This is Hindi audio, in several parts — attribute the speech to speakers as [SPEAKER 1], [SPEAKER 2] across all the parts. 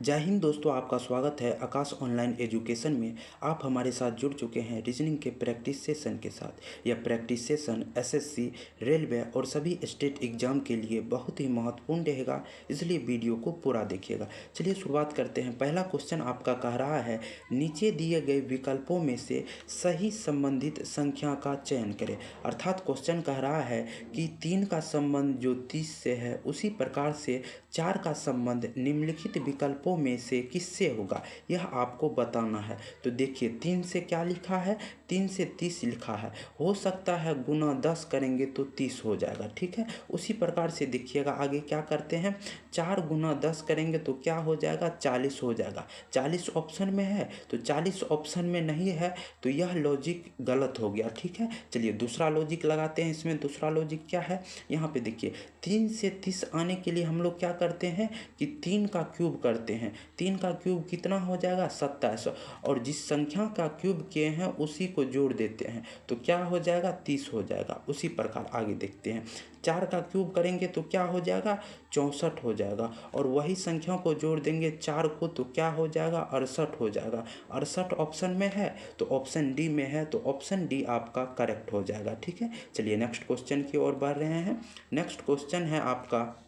[SPEAKER 1] जय हिंद दोस्तों, आपका स्वागत है आकाश ऑनलाइन एजुकेशन में। आप हमारे साथ जुड़ चुके हैं रीजनिंग के प्रैक्टिस सेशन के साथ। यह प्रैक्टिस सेशन एसएससी, रेलवे और सभी स्टेट एग्जाम के लिए बहुत ही महत्वपूर्ण रहेगा, इसलिए वीडियो को पूरा देखिएगा। चलिए शुरुआत करते हैं। पहला क्वेश्चन आपका कह रहा है, नीचे दिए गए विकल्पों में से सही संबंधित संख्या का चयन करें। अर्थात क्वेश्चन कह रहा है कि 3 का संबंध जो 30 से है, उसी प्रकार से 4 का संबंध निम्नलिखित विकल्पों में से किससे होगा, यह आपको बताना है। तो देखिए 3 से क्या लिखा है, 3 से 30 लिखा है। हो सकता है गुना 10 करेंगे तो 30 हो जाएगा, ठीक है। उसी प्रकार से देखिएगा आगे क्या करते हैं, 4 गुना 10 करेंगे तो क्या हो जाएगा, 40 हो जाएगा। 40 ऑप्शन में है तो 40 ऑप्शन में नहीं है, तो यह लॉजिक गलत हो गया, ठीक है। चलिए दूसरा लॉजिक लगाते हैं। इसमें दूसरा लॉजिक क्या है, यहाँ पे देखिए 3 से 30 आने के लिए हम लोग क्या करते हैं कि 3 का क्यूब करते हैं। 3 का क्यूब कितना हो जाएगा, 27, और जिस संख्या का क्यूब किए हैं उसी को जोड़ देते हैं तो क्या हो जाएगा, 30 हो जाएगा। उसी प्रकार आगे देखते हैं, 4 का क्यूब करेंगे तो क्या हो जाएगा, 64 हो जाएगा, और वही संख्या को जोड़ देंगे 4 को तो क्या हो जाएगा, 68 हो जाएगा। 68 ऑप्शन में है तो ऑप्शन डी में है, तो ऑप्शन डी आपका करेक्ट हो जाएगा, ठीक है। चलिए नेक्स्ट क्वेश्चन की ओर बढ़ रहे हैं। नेक्स्ट क्वेश्चन है आपका,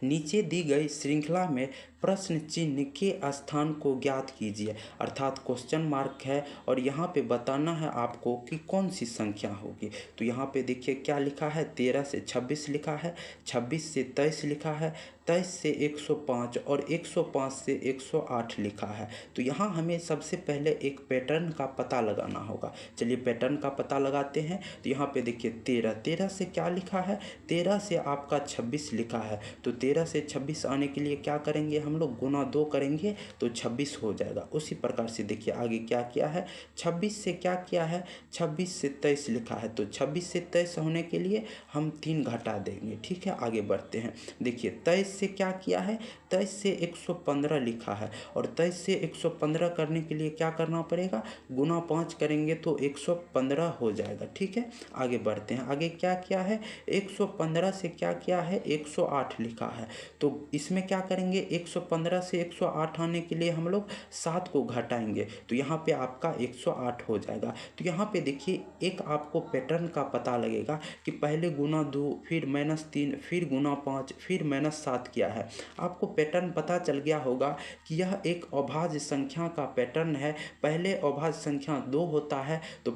[SPEAKER 1] नीचे दी गई श्रृंखला में प्रश्न चिन्ह के स्थान को ज्ञात कीजिए। अर्थात क्वेश्चन मार्क है और यहाँ पे बताना है आपको कि कौन सी संख्या होगी। तो यहाँ पे देखिए क्या लिखा है, 13 से 26 लिखा है, 26 से 23 लिखा है, 23 से 105 और 105 से 108 लिखा है। तो यहाँ हमें सबसे पहले एक पैटर्न का पता लगाना होगा। चलिए पैटर्न का पता लगाते हैं। तो यहाँ पे देखिए 13 से क्या लिखा है, 13 से आपका 26 लिखा है। तो 13 से 26 आने के लिए क्या करेंगे, हम लोग गुना 2 करेंगे तो 26 हो जाएगा। उसी प्रकार से देखिए आगे क्या किया है, 26 से क्या किया है, 26 से 23 लिखा है। तो 26 से 23 होने के लिए हम 3 घटा देंगे, ठीक है। आगे बढ़ते हैं। देखिए 23 से क्या किया है, 23 से 115 लिखा है, और 23 से 115 करने के लिए क्या करना पड़ेगा, गुना 5 करेंगे तो 115 हो जाएगा, ठीक है। आगे बढ़ते हैं। आगे क्या किया है, 115 से क्या किया है, 108 लिखा है। तो इसमें क्या करेंगे, 115 से 108 आने के लिए हम लोग 7 को घटाएंगे तो यहाँ पे आपका 108 हो जाएगा। तो यहाँ पे देखिए एक आपको पैटर्न का पता लगेगा कि पहले गुना 2, फिर -3, फिर गुना 5, फिर -7 किया है। आपको पैटर्न पता चल गया होगा कि यह एक अभाज्य संख्या का पैटर्न है। पहले अभाज्य संख्या 2 होता है तो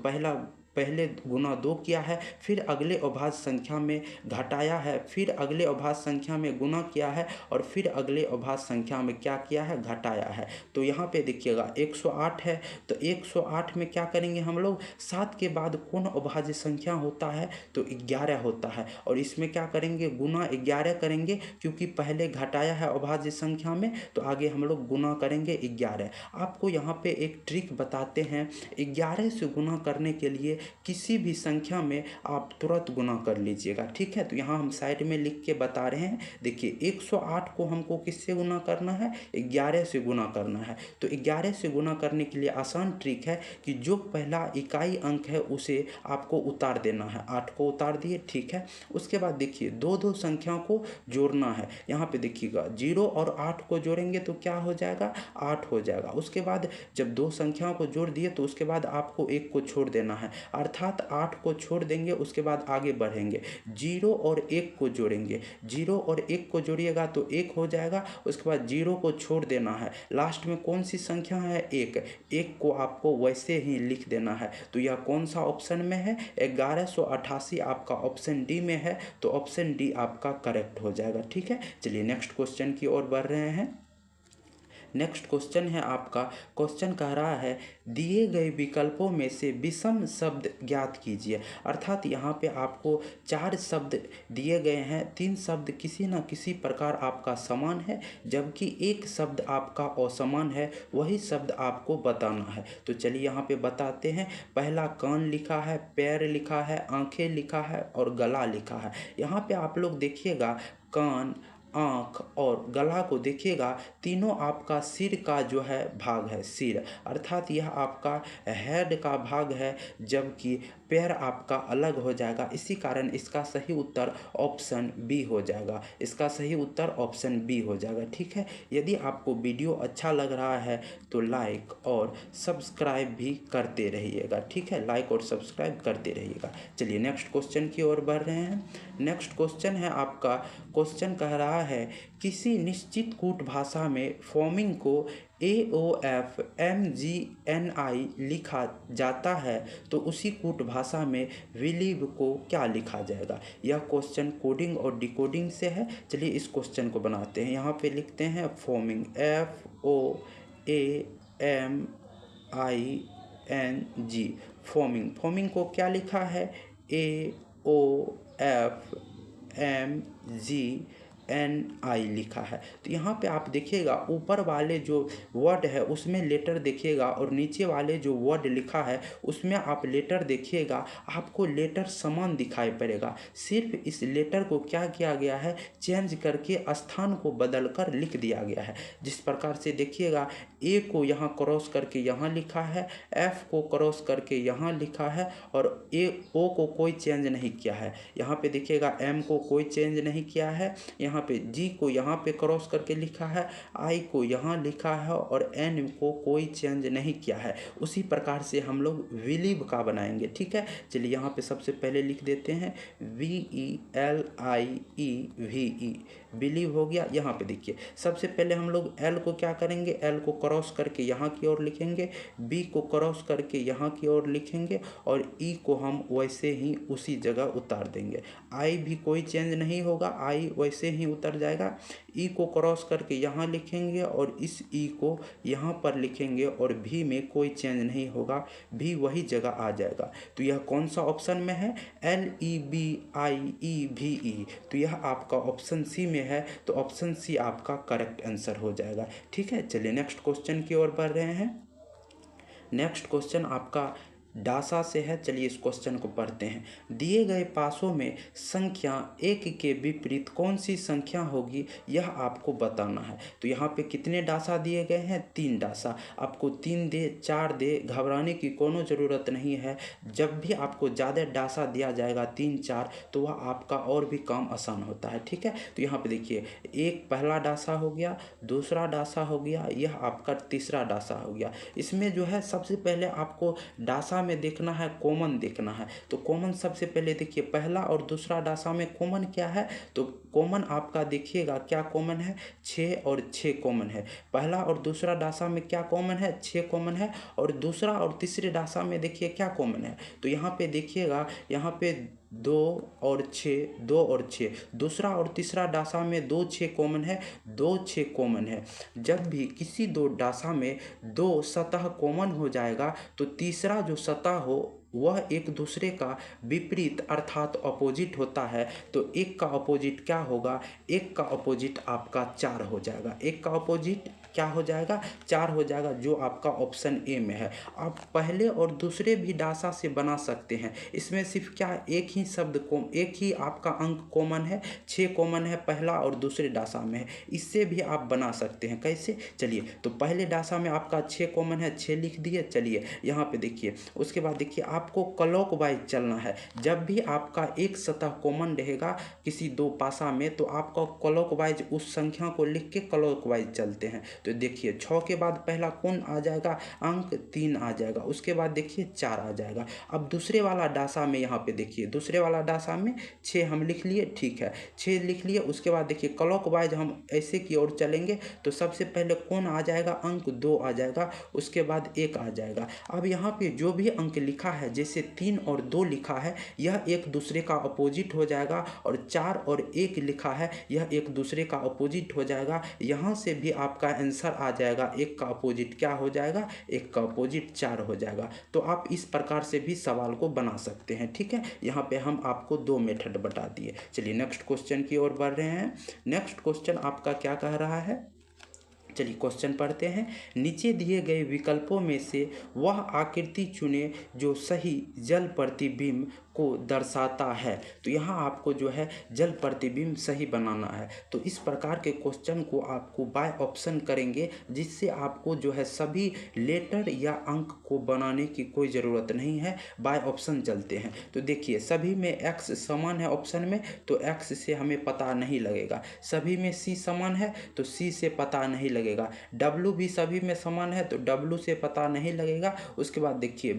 [SPEAKER 1] पहले गुना 2 किया है, फिर अगले अभाज्य संख्या में घटाया है, फिर अगले अभाज्य संख्या में गुना किया है, और फिर अगले अभाज्य संख्या में क्या किया है, घटाया है। तो यहाँ पे देखिएगा 108 है, तो 108 में क्या करेंगे हम लोग, 7 के बाद कौन अभाज्य संख्या होता है, तो 11 होता है, और इसमें क्या करेंगे, गुना 11 करेंगे, क्योंकि पहले घटाया है अभाज्य संख्या में, तो आगे हम लोग गुना करेंगे 11। आपको यहाँ पे एक ट्रिक बताते हैं, 11 से गुना करने के लिए किसी भी संख्या में आप तुरंत गुना कर लीजिएगा, ठीक है। तो यहाँ हम साइड में लिख के बता रहे हैं। देखिए 108 को हमको किससे गुना करना है, 11 से गुना करना है। तो 11 से गुना करने के लिए आसान ट्रिक है कि जो पहला इकाई अंक है उसे आपको उतार देना है। 8 को उतार दिए, ठीक है। उसके बाद देखिए दो संख्याओं को जोड़ना है। यहाँ पे देखिएगा 0 और 8 को जोड़ेंगे तो क्या हो जाएगा, 8 हो जाएगा। उसके बाद जब 2 संख्याओं को जोड़ दिए तो उसके बाद आपको 1 को छोड़ देना है, अर्थात 8 को छोड़ देंगे। उसके बाद आगे बढ़ेंगे, 0 और 1 को जोड़ेंगे, 0 और 1 को जोड़िएगा तो 1 हो जाएगा। उसके बाद 0 को छोड़ देना है, लास्ट में कौन सी संख्या है, 1 को आपको वैसे ही लिख देना है। तो यह कौन सा ऑप्शन में है, 1188 आपका ऑप्शन डी में है, तो ऑप्शन डी आपका करेक्ट हो जाएगा, ठीक है। चलिए नेक्स्ट क्वेश्चन की ओर बढ़ रहे हैं। नेक्स्ट क्वेश्चन है आपका, क्वेश्चन कह रहा है, दिए गए विकल्पों में से विषम शब्द ज्ञात कीजिए। अर्थात यहाँ पे आपको 4 शब्द दिए गए हैं, 3 शब्द किसी न किसी प्रकार आपका समान है, जबकि एक शब्द आपका असमान है। वही शब्द आपको बताना है। तो चलिए यहाँ पे बताते हैं। पहला कान लिखा है, पैर लिखा है, आंखें लिखा है और गला लिखा है। यहाँ पे आप लोग देखिएगा, कान, आँख और गला को देखिएगा, तीनों आपका सिर का जो है भाग है, सिर, अर्थात यह आपका हेड का भाग है, जबकि पेयर आपका अलग हो जाएगा। इसी कारण इसका सही उत्तर ऑप्शन बी हो जाएगा। इसका सही उत्तर ऑप्शन बी हो जाएगा। ठीक है, यदि आपको वीडियो अच्छा लग रहा है तो लाइक और सब्सक्राइब भी करते रहिएगा। ठीक है, लाइक और सब्सक्राइब करते रहिएगा। चलिए नेक्स्ट क्वेश्चन की ओर बढ़ रहे हैं। नेक्स्ट क्वेश्चन है आपका, क्वेश्चन कह रहा है किसी निश्चित कूट भाषा में फॉर्मिंग को AOFMGNI लिखा जाता है तो उसी कूट भाषा में विलीव को क्या लिखा जाएगा। यह क्वेश्चन कोडिंग और डिकोडिंग से है। चलिए इस क्वेश्चन को बनाते हैं। यहाँ पे लिखते हैं फॉर्मिंग, FOAMING, फॉर्मिंग। फॉर्मिंग को क्या लिखा है, AOFMGNI लिखा है। तो यहाँ पे आप देखिएगा ऊपर वाले जो वर्ड है उसमें लेटर देखिएगा और नीचे वाले जो वर्ड लिखा है उसमें आप लेटर देखिएगा, आपको लेटर समान दिखाई पड़ेगा। सिर्फ इस लेटर को क्या किया गया है, चेंज करके स्थान को बदल कर लिख दिया गया है। जिस प्रकार से देखिएगा ए को यहाँ क्रॉस करके यहाँ लिखा है, एफ को क्रॉस करके यहाँ लिखा है और ओ को कोई चेंज नहीं किया है। यहाँ पे देखिएगा एम को कोई चेंज नहीं किया है। यहाँ पे जी को यहाँ पे क्रॉस करके लिखा है, आई को यहाँ लिखा है और एन को कोई चेंज नहीं किया है। उसी प्रकार से हम लोग विलीव का बनाएंगे। ठीक है, चलिए यहाँ पे सबसे पहले लिख देते हैं VELIEVE, बिलीव हो गया। यहाँ पे देखिए सबसे पहले हम लोग एल को क्या करेंगे, एल को क्रॉस करके यहाँ की ओर लिखेंगे, बी को क्रॉस करके यहाँ की ओर लिखेंगे और ई को हम वैसे ही उसी जगह उतार देंगे। आई भी कोई चेंज नहीं होगा, आई वैसे ही उतर जाएगा। ई को क्रॉस करके यहाँ लिखेंगे और इस ई को यहाँ पर लिखेंगे और भी में कोई चेंज नहीं होगा, भी वही जगह आ जाएगा। तो यह कौन सा ऑप्शन में है, LEBIEVE। तो यह आपका ऑप्शन सी में है, तो ऑप्शन सी आपका करेक्ट आंसर हो जाएगा। ठीक है, चलिए नेक्स्ट क्वेश्चन की ओर बढ़ रहे हैं। नेक्स्ट क्वेश्चन आपका डासा से है। चलिए इस क्वेश्चन को पढ़ते हैं। दिए गए पासों में संख्या 1 के विपरीत कौन सी संख्या होगी, यह आपको बताना है। तो यहाँ पे कितने डासा दिए गए हैं, 3 डासा। आपको 3 दे 4 दे, घबराने की कोनो ज़रूरत नहीं है। जब भी आपको ज़्यादा डासा दिया जाएगा 3 4 तो वह आपका और भी काम आसान होता है। ठीक है, तो यहाँ पे देखिए एक पहला डासा हो गया, दूसरा डासा हो गया, यह आपका तीसरा डासा हो गया। इसमें जो है सबसे पहले आपको डासा में देखना है, कॉमन देखना है। तो कॉमन सबसे पहले देखिए, पहला और दूसरा डासा में कॉमन क्या है, तो कॉमन आपका देखिएगा क्या कॉमन है, 6 और 6 कॉमन है। पहला और दूसरा डासा में क्या कॉमन है, 6 कॉमन है। और दूसरा और तीसरे डासा में देखिए क्या कॉमन है, तो यहाँ पे देखिएगा, यहाँ पे 2 और 6, 2 और 6। दूसरा और तीसरा डासा में 2 6 कॉमन है, 2 6 कॉमन है। जब भी किसी दो डासा में 2 सतह कॉमन हो जाएगा तो तीसरा जो सतह हो वह एक दूसरे का विपरीत अर्थात अपोजिट होता है। तो एक का अपोजिट क्या होगा, एक का अपोजिट आपका 4 हो जाएगा। एक का अपोजिट क्या हो जाएगा, 4 हो जाएगा, जो आपका ऑप्शन ए में है। आप पहले और दूसरे भी डासा से बना सकते हैं। इसमें सिर्फ क्या एक ही शब्द को, एक ही आपका अंक कॉमन है, 6 कॉमन है पहला और दूसरे डासा में है। इससे भी आप बना सकते हैं। कैसे, चलिए तो पहले डासा में आपका 6 कॉमन है, 6 लिख दिए। चलिए यहाँ पे देखिए, उसके बाद देखिए आपको क्लॉकवाइज चलना है। जब भी आपका एक सतह कॉमन रहेगा किसी दो पासा में तो आपका क्लॉकवाइज उस संख्या को लिख के क्लॉकवाइज चलते हैं। तो देखिए 6 के बाद पहला कौन आ जाएगा, अंक 3 आ जाएगा। उसके बाद देखिए 4 आ जाएगा। अब दूसरे वाला डासा में यहाँ पे देखिए, दूसरे वाला डासा में 6 हम लिख लिए, ठीक है 6 लिख लिए। उसके बाद देखिए क्लॉकवाइज हम ऐसे की ओर चलेंगे तो सबसे पहले कौन आ जाएगा, अंक 2 आ जाएगा। उसके बाद 1 आ जाएगा। अब यहाँ पे जो भी अंक लिखा है, जैसे 3 और 2 लिखा है, यह एक दूसरे का अपोजिट हो जाएगा। और 4 और 1 लिखा है, यह एक दूसरे का अपोजिट हो जाएगा। यहाँ से भी आपका आंसर आ जाएगा, एक का अपोजिट क्या हो जाएगा, एक का अपोजिट 4 हो जाएगा। तो आप इस प्रकार से भी सवाल को बना सकते हैं। ठीक है, यहाँ पे हम आपको 2 मेथड बता दिए। चलिए नेक्स्ट क्वेश्चन की ओर बढ़ रहे हैं। नेक्स्ट क्वेश्चन आपका क्या कह रहा है, चलिए क्वेश्चन पढ़ते हैं। नीचे दिए गए विकल्पों में से वह आकृति चुने जो सही जल प्रतिबिंब को दर्शाता है। तो यहाँ आपको जो है जल प्रतिबिंब सही बनाना है। तो इस प्रकार के क्वेश्चन को आपको बाय ऑप्शन करेंगे, जिससे आपको जो है सभी लेटर या अंक को बनाने की कोई ज़रूरत नहीं है। बाय ऑप्शन चलते हैं। तो देखिए सभी में एक्स समान है ऑप्शन में, तो एक्स से हमें पता नहीं लगेगा। सभी में सी समान है तो सी से पता नहीं लगेगा। डब्लू भी सभी में समान है तो डब्लू से पता नहीं लगेगा। उसके बाद देखिए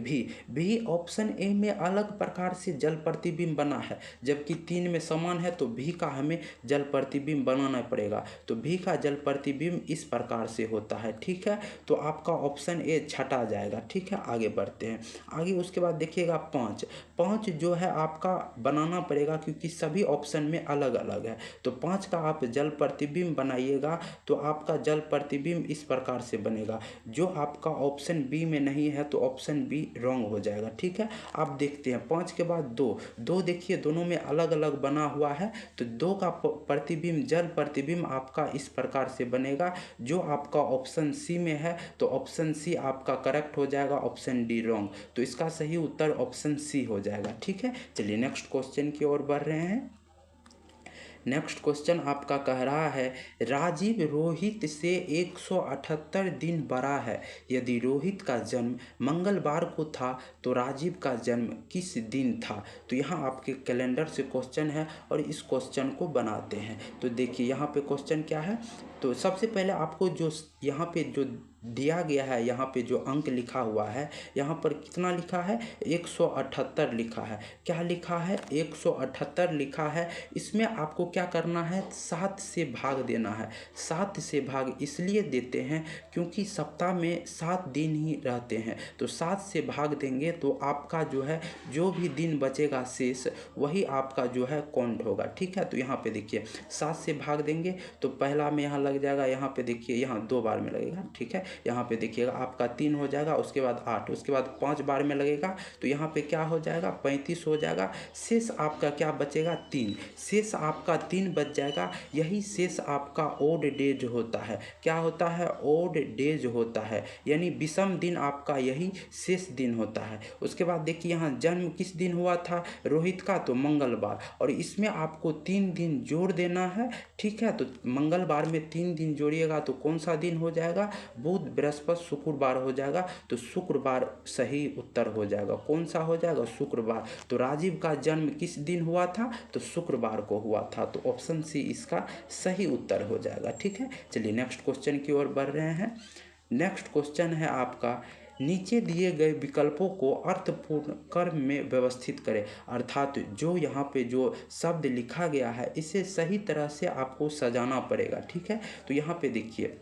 [SPEAKER 1] भी ऑप्शन ए में अलग प्रकार से जल प्रतिबिंब बना है, जबकि 3 में समान है तो भी का हमें जल प्रतिबिंब बनाना पड़ेगा। तो भी का जल प्रतिबिंब इस प्रकार से होता है। ठीक है, तो आपका ऑप्शन ए छटा जाएगा। ठीक है, आगे बढ़ते हैं। आगे उसके बाद देखिएगा 5 जो है आपका बनाना पड़ेगा, क्योंकि सभी ऑप्शन में अलग अलग है। तो 5 का आप जल प्रतिबिंब बनाइएगा तो आपका जल प्रतिबिंब इस प्रकार से बनेगा। जो आपका ऑप्शन बी में नहीं है तो ऑप्शन बी रॉन्ग हो जाएगा। ठीक है, आप देखते हैं 5 के बाद 2 देखिए दोनों में अलग अलग बना हुआ है। तो 2 का प्रतिबिंब जल प्रतिबिंब आपका इस प्रकार से बनेगा। जो आपका ऑप्शन सी में है तो ऑप्शन सी आपका करेक्ट हो जाएगा, ऑप्शन डी रॉन्ग। तो इसका सही उत्तर ऑप्शन सी हो जाएगा। ठीक है, चलिए नेक्स्ट क्वेश्चन की ओर बढ़ रहे हैं। नेक्स्ट क्वेश्चन आपका कह रहा है राजीव रोहित से 178 दिन बड़ा है। यदि रोहित का जन्म मंगलवार को था तो राजीव का जन्म किस दिन था। तो यहाँ आपके कैलेंडर से क्वेश्चन है और इस क्वेश्चन को बनाते हैं। तो देखिए यहाँ पे क्वेश्चन क्या है। तो सबसे पहले आपको जो यहाँ पे जो दिया गया है, यहाँ पे जो अंक लिखा हुआ है, यहाँ पर कितना लिखा है 178 लिखा है। क्या लिखा है 178 लिखा है। इसमें आपको क्या करना है 7 से भाग देना है। 7 से भाग इसलिए देते हैं क्योंकि सप्ताह में 7 दिन ही रहते हैं। तो 7 से भाग देंगे तो आपका जो है जो भी दिन बचेगा शेष वही आपका जो है काउंट होगा। ठीक है, तो यहाँ पे देखिए 7 से भाग देंगे तो पहला में यहाँ लग जाएगा, यहाँ पे देखिए यहाँ 2 बार में लगेगा। ठीक है, यहाँ पे देखिएगा आपका 3 हो जाएगा, उसके बाद 8, उसके बाद 5 बार में लगेगा तो यहाँ पे क्या हो जाएगा 35 हो जाएगा। शेष आपका क्या बचेगा 3, शेष आपका 3 बच जाएगा। यही शेष आपका ओड डेज होता है। क्या होता है ओड डेज होता है, यानी विषम दिन आपका यही शेष दिन होता है। उसके बाद देखिए यहाँ जन्म किस दिन हुआ था रोहित का, तो मंगलवार, और इसमें आपको 3 दिन जोड़ देना है। ठीक है, तो मंगलवार में 3 दिन जोड़िएगा तो कौन सा दिन हो जाएगा बुध बृहस्पति शुक्रवार हो जाएगा। तो शुक्रवार सही उत्तर हो जाएगा। कौन सा हो जाएगा शुक्रवार। तो राजीव का जन्म किस दिन हुआ था तो शुक्रवार को हुआ था। तो ऑप्शन सी इसका सही उत्तर हो जाएगा। ठीक है, चलिए नेक्स्ट क्वेश्चन की ओर बढ़ रहे हैं। नेक्स्ट क्वेश्चन है आपका नीचे दिए गए विकल्पों को अर्थपूर्ण क्रम में व्यवस्थित करें। अर्थात जो यहाँ पे जो शब्द लिखा गया है इसे सही तरह से आपको सजाना पड़ेगा। ठीक है, तो यहाँ पे देखिए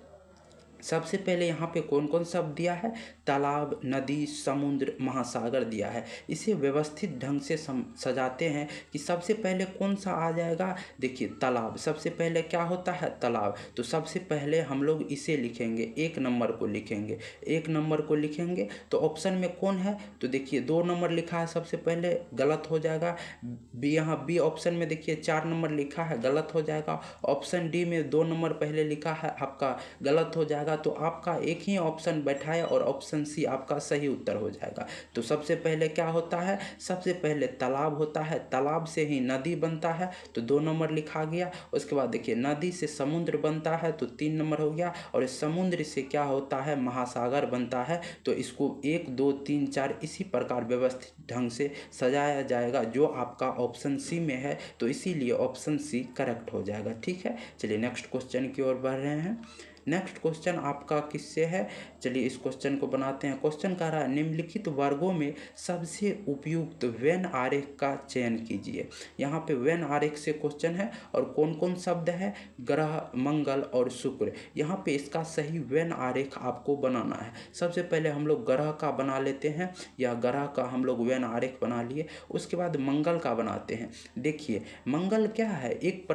[SPEAKER 1] सबसे पहले यहाँ पे कौन कौन शब्द दिया है तालाब, नदी, समुद्र, महासागर दिया है। इसे व्यवस्थित ढंग से सजाते हैं कि सबसे पहले कौन सा आ जाएगा। देखिए तालाब सबसे पहले क्या होता है तालाब, तो सबसे पहले हम लोग इसे लिखेंगे 1 नंबर को लिखेंगे, 1 नंबर को लिखेंगे। तो ऑप्शन में कौन है तो देखिए 2 नंबर लिखा है सबसे पहले, गलत हो जाएगा। बी यहाँ बी ऑप्शन में देखिए 4 नंबर लिखा है, गलत हो जाएगा। ऑप्शन डी में 2 नंबर पहले लिखा है आपका, गलत हो जाएगा। तो आपका एक ही ऑप्शन बैठाए और ऑप्शन सी आपका सही उत्तर हो जाएगा। तो सबसे पहले क्या होता है सबसे पहले तालाब होता है, तालाब से ही नदी बनता है तो 2 नंबर लिखा गया। उसके बाद देखिए नदी से समुद्र बनता है तो 3 नंबर हो गया, और इस समुद्र से क्या होता है महासागर बनता है। तो इसको 1 2 3 4 इसी प्रकार व्यवस्थित ढंग से सजाया जाएगा जो आपका ऑप्शन सी में है। तो इसीलिए ऑप्शन सी करेक्ट हो जाएगा। ठीक है, चलिए नेक्स्ट क्वेश्चन की ओर बढ़ रहे हैं। नेक्स्ट क्वेश्चन आपका किससे है, चलिए इस क्वेश्चन को बनाते हैं। क्वेश्चन कह रहा है निम्नलिखित वर्गों में सबसे उपयुक्त वेन आरेख का चयन कीजिए। यहाँ पे वेन आरेख से क्वेश्चन है और कौन कौन शब्द है ग्रह, मंगल और शुक्र। यहाँ पे इसका सही वेन आरेख आपको बनाना है। सबसे पहले हम लोग ग्रह का बना लेते हैं, या ग्रह का हम लोग वेन आरेख बना लिए। उसके बाद मंगल का बनाते हैं। देखिए मंगल क्या है एक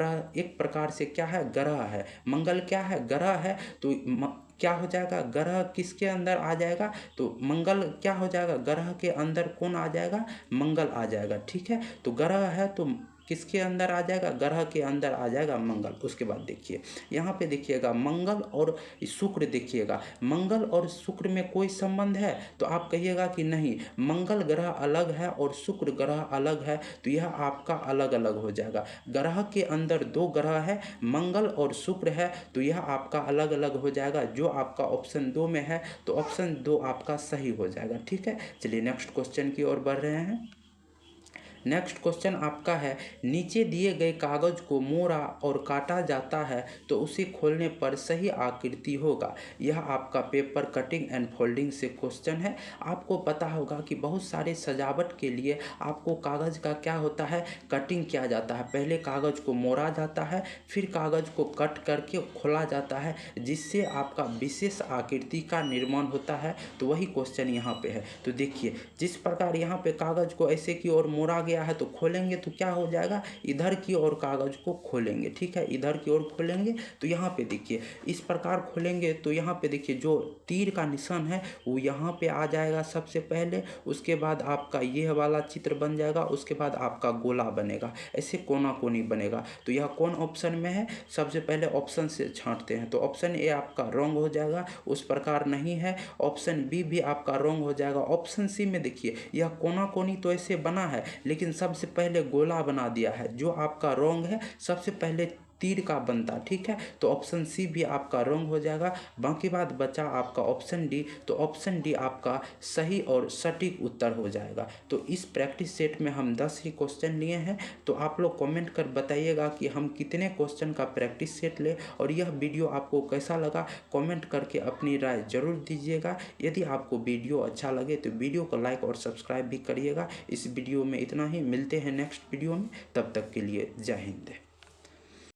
[SPEAKER 1] प्रकार से क्या है ग्रह है। मंगल क्या है ग्रह है, तो क्या हो जाएगा ग्रह किसके अंदर आ जाएगा तो मंगल क्या हो जाएगा ग्रह के अंदर कौन आ जाएगा मंगल आ जाएगा। ठीक है, तो ग्रह है तो किसके अंदर आ जाएगा, ग्रह के अंदर आ जाएगा मंगल। उसके बाद देखिए यहाँ पे देखिएगा मंगल और शुक्र, देखिएगा मंगल और शुक्र में कोई संबंध है, तो आप कहिएगा कि नहीं, मंगल ग्रह अलग है और शुक्र ग्रह अलग है, तो यह आपका अलग अलग हो जाएगा। ग्रह के अंदर दो ग्रह है, मंगल और शुक्र है, तो यह आपका अलग अलग हो जाएगा। जो आपका ऑप्शन 2 में है, तो ऑप्शन 2 आपका सही हो जाएगा। ठीक है, चलिए नेक्स्ट क्वेश्चन की ओर बढ़ रहे हैं। नेक्स्ट क्वेश्चन आपका है, नीचे दिए गए कागज को मोड़ा और काटा जाता है तो उसे खोलने पर सही आकृति होगा। यह आपका पेपर कटिंग एंड फोल्डिंग से क्वेश्चन है। आपको पता होगा कि बहुत सारे सजावट के लिए आपको कागज़ का क्या होता है, कटिंग किया जाता है। पहले कागज़ को मोड़ा जाता है, फिर कागज़ को कट करके खोला जाता है, जिससे आपका विशेष आकृति का निर्माण होता है। तो वही क्वेश्चन यहाँ पे है। तो देखिए जिस प्रकार यहाँ पे कागज़ को ऐसे की ओर मोड़ा गया है, तो खोलेंगे तो क्या हो जाएगा, इधर की ओर कागज़ को खोलेंगे। ठीक है, इधर की ओर खोलेंगे तो यहाँ पे देखिए इस प्रकार खोलेंगे, तो यहाँ पे देखिए जो तीर का निशान है वो यहाँ पे आ जाएगा सबसे पहले। उसके बाद आपका ये वाला चित्र बन जाएगा, उसके बाद आपका गोला बनेगा, ऐसे कोना कोनी बनेगा। तो यह कौन ऑप्शन में है, सबसे पहले ऑप्शन से छांटते हैं। तो ऑप्शन ए आपका रॉन्ग हो जाएगा, उस प्रकार नहीं है। ऑप्शन बी भी आपका रॉन्ग हो जाएगा। ऑप्शन सी में देखिए यह कोना कोनी तो ऐसे बना है, लेकिन सबसे पहले गोला बना दिया है, जो आपका रॉन्ग है। सबसे पहले तीर का बनता, ठीक है, तो ऑप्शन सी भी आपका रॉन्ग हो जाएगा। बाकी बात बचा आपका ऑप्शन डी, तो ऑप्शन डी आपका सही और सटीक उत्तर हो जाएगा। तो इस प्रैक्टिस सेट में हम 10 ही क्वेश्चन लिए हैं। तो आप लोग कमेंट कर बताइएगा कि हम कितने क्वेश्चन का प्रैक्टिस सेट लें, और यह वीडियो आपको कैसा लगा कमेंट करके अपनी राय जरूर दीजिएगा। यदि आपको वीडियो अच्छा लगे तो वीडियो को लाइक और सब्सक्राइब भी करिएगा। इस वीडियो में इतना ही, मिलते हैं नेक्स्ट वीडियो में, तब तक के लिए जय हिंद।